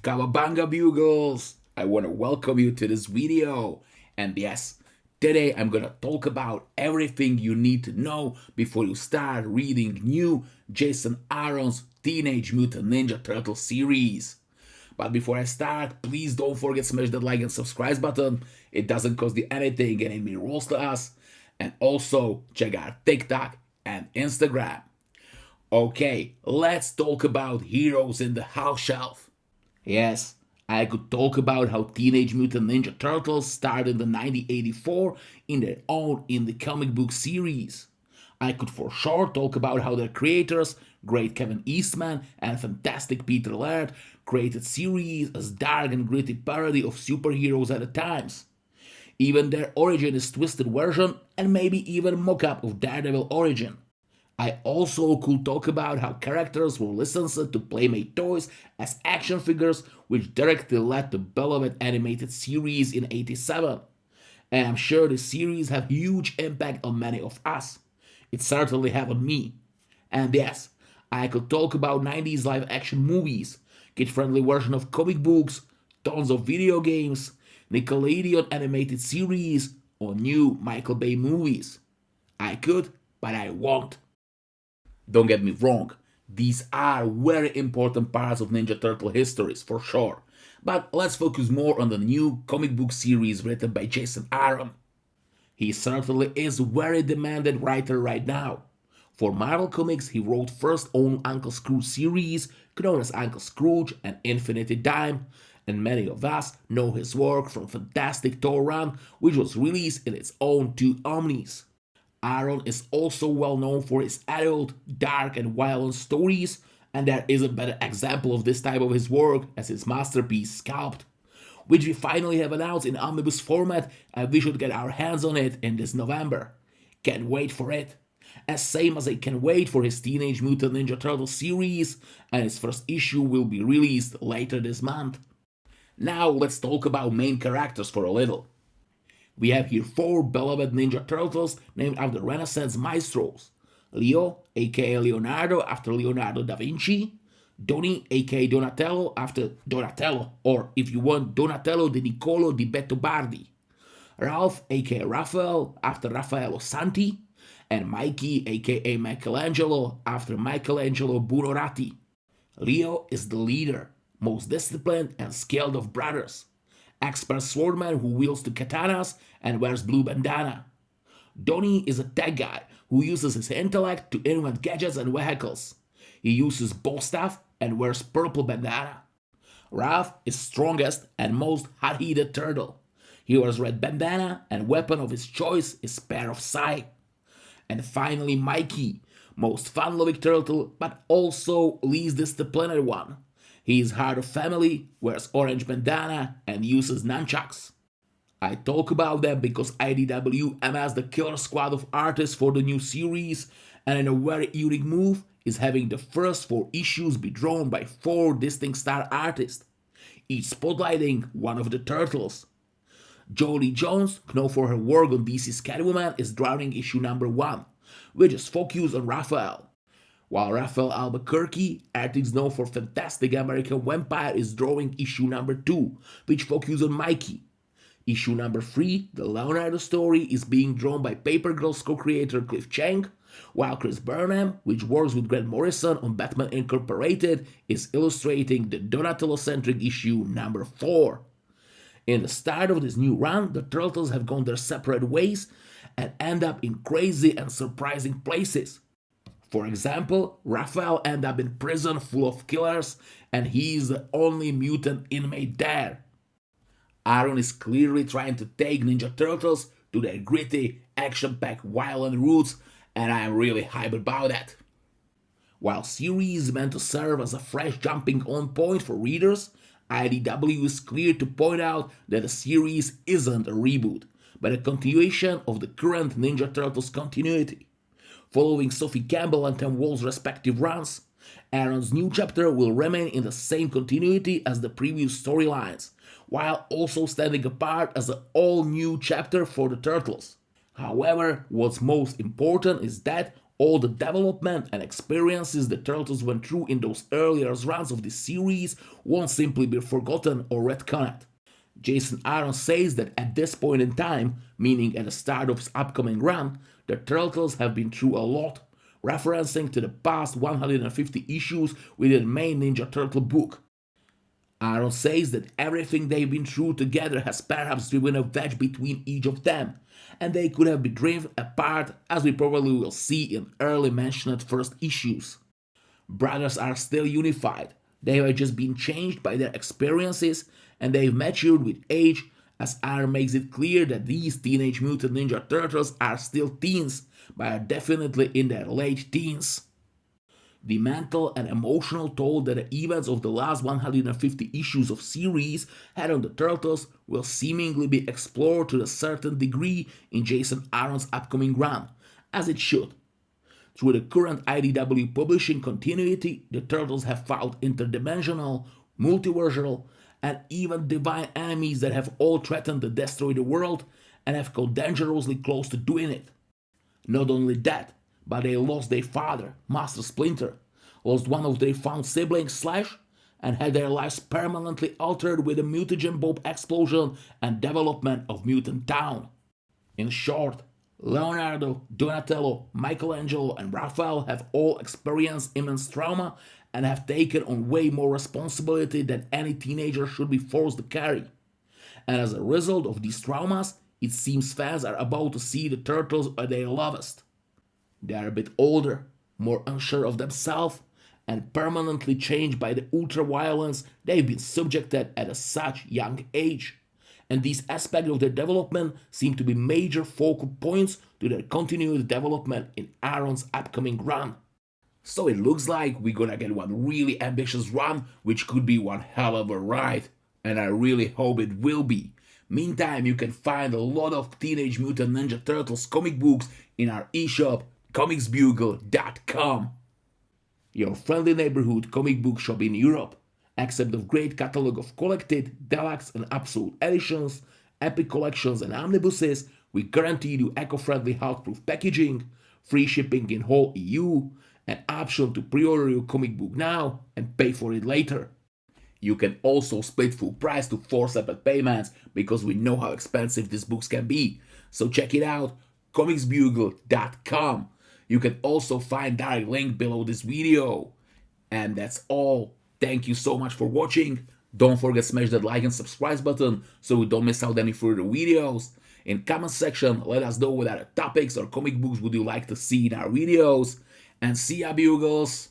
Kawabanga Bugles! I want to welcome you to this video. And yes, today I'm gonna talk about everything you need to know before you start reading new Jason Aaron's Teenage Mutant Ninja Turtle series. But before I start, please don't forget to smash that like and subscribe button. It doesn't cost you anything and it means rolls to us. And also check out TikTok and Instagram. Okay, let's talk about Heroes in the House Shelf. Yes, I could talk about how Teenage Mutant Ninja Turtles started in the 1984 in their own indie comic book series. I could for sure talk about how their creators, great Kevin Eastman and fantastic Peter Laird, created series as dark and gritty parody of superheroes at the times. Even their origin is twisted version and maybe even mock-up of Daredevil origin. I also could talk about how characters were licensed to Playmate toys as action figures, which directly led to beloved animated series in '87. And I'm sure the series have huge impact on many of us. It certainly have on me. And yes, I could talk about 90s live action movies, kid-friendly version of comic books, tons of video games, Nickelodeon animated series, or new Michael Bay movies. I could, but I won't. Don't get me wrong, these are very important parts of Ninja Turtle histories for sure. But let's focus more on the new comic book series written by Jason Aaron. He certainly is a very demanded writer right now. For Marvel Comics, he wrote first own Uncle Scrooge series, known as Uncle Scrooge and Infinity Dime, and many of us know his work from Fantastic Thor run, which was released in its own two omnis. Aaron is also well known for his adult, dark, and violent stories, and there is a better example of this type of his work as his masterpiece Sculpt, which we finally have announced in omnibus format, and we should get our hands on it in this November. Can't wait for it. As same as I can wait for his Teenage Mutant Ninja Turtle series, and his first issue will be released later this month. Now let's talk about main characters for a little. We have here four beloved Ninja Turtles named after Renaissance maestros. Leo, aka Leonardo, after Leonardo da Vinci. Donnie, aka Donatello, after Donatello, or if you want, Donatello di Niccolo di Bettobardi. Ralph, aka Raphael, after Raffaello Santi. And Mikey, aka Michelangelo, after Michelangelo Buonarroti. Leo is the leader, most disciplined and skilled of brothers. Expert swordman who wields two katanas and wears blue bandana. Donnie is a tech guy who uses his intellect to invent gadgets and vehicles. He uses bow staff and wears purple bandana. Ralph is strongest and most hot-headed turtle. He wears red bandana and weapon of his choice is pair of sai. And finally Mikey, most fun-loving turtle but also least disciplined one. He is heart of family, wears orange bandana, and uses nunchucks. I talk about them because IDW amassed the killer squad of artists for the new series, and in a very unique move is having the first four issues be drawn by four distinct star artists, each spotlighting one of the turtles. Jolie Jones, known for her work on DC's Catwoman, is drawing issue number 1, which is focused on Raphael. While Raphael Albuquerque, artist known for Fantastic American Vampire, is drawing issue number 2, which focuses on Mikey. Issue number 3, the Leonardo story, is being drawn by Paper Girls co-creator Cliff Chang, while Chris Burnham, which works with Grant Morrison on Batman Incorporated, is illustrating the Donatello-centric issue number 4. In the start of this new run, the Turtles have gone their separate ways and end up in crazy and surprising places. For example, Raphael ends up in prison full of killers and he is the only mutant inmate there. Aaron is clearly trying to take Ninja Turtles to their gritty, action-packed, violent roots, and I am really hyped about that. While series is meant to serve as a fresh jumping on point for readers, IDW is clear to point out that the series isn't a reboot, but a continuation of the current Ninja Turtles continuity. Following Sophie Campbell and Tim Wall's respective runs, Aaron's new chapter will remain in the same continuity as the previous storylines, while also standing apart as an all-new chapter for the Turtles. However, what's most important is that All the development and experiences the Turtles went through in those earlier runs of the series won't simply be forgotten or retconned. Jason Aaron says that at this point in time, meaning at the start of his upcoming run, the Turtles have been through a lot, referencing to the past 150 issues within the main Ninja Turtle book. Aaron says that everything they've been through together has perhaps driven a wedge between each of them, and they could have been driven apart, as we probably will see in early mentioned first issues. Brothers are still unified, they have just been changed by their experiences, and they've matured with age, as Aaron makes it clear that these Teenage Mutant Ninja Turtles are still teens, but are definitely in their late teens. The mental and emotional toll that the events of the last 150 issues of series had on the Turtles will seemingly be explored to a certain degree in Jason Aaron's upcoming run, as it should. Through the current IDW publishing continuity, the Turtles have fought interdimensional, multiversal, and even divine enemies that have all threatened to destroy the world and have come dangerously close to doing it. Not only that, but they lost their father, Master Splinter, lost one of their found siblings, Slash, and had their lives permanently altered with the mutagen bomb explosion and development of Mutant Town. In short, Leonardo, Donatello, Michelangelo, and Raphael have all experienced immense trauma and have taken on way more responsibility than any teenager should be forced to carry. And as a result of these traumas, it seems fans are about to see the Turtles at their lowest. They are a bit older, more unsure of themselves, and permanently changed by the ultra-violence they've been subjected at a such young age. And these aspects of their development seem to be major focal points to their continued development in Aaron's upcoming run. So it looks like we're gonna get one really ambitious run, which could be one hell of a ride, and I really hope it will be. Meantime, you can find a lot of Teenage Mutant Ninja Turtles comic books in our eShop, comicsbugle.com. Your friendly neighborhood comic book shop in Europe, except of great catalog of collected, deluxe and absolute editions, epic collections and omnibuses, we guarantee you eco-friendly Hulkproof packaging, free shipping in whole EU, an option to pre-order your comic book now and pay for it later. You can also split full price to 4 separate payments because we know how expensive these books can be. So check it out, comicsbugle.com. You can also find direct link below this video. And that's all. Thank you so much for watching. Don't forget to smash that like and subscribe button so you don't miss out any further videos. In comment section, let us know what other topics or comic books would you like to see in our videos. And see ya, Bugles!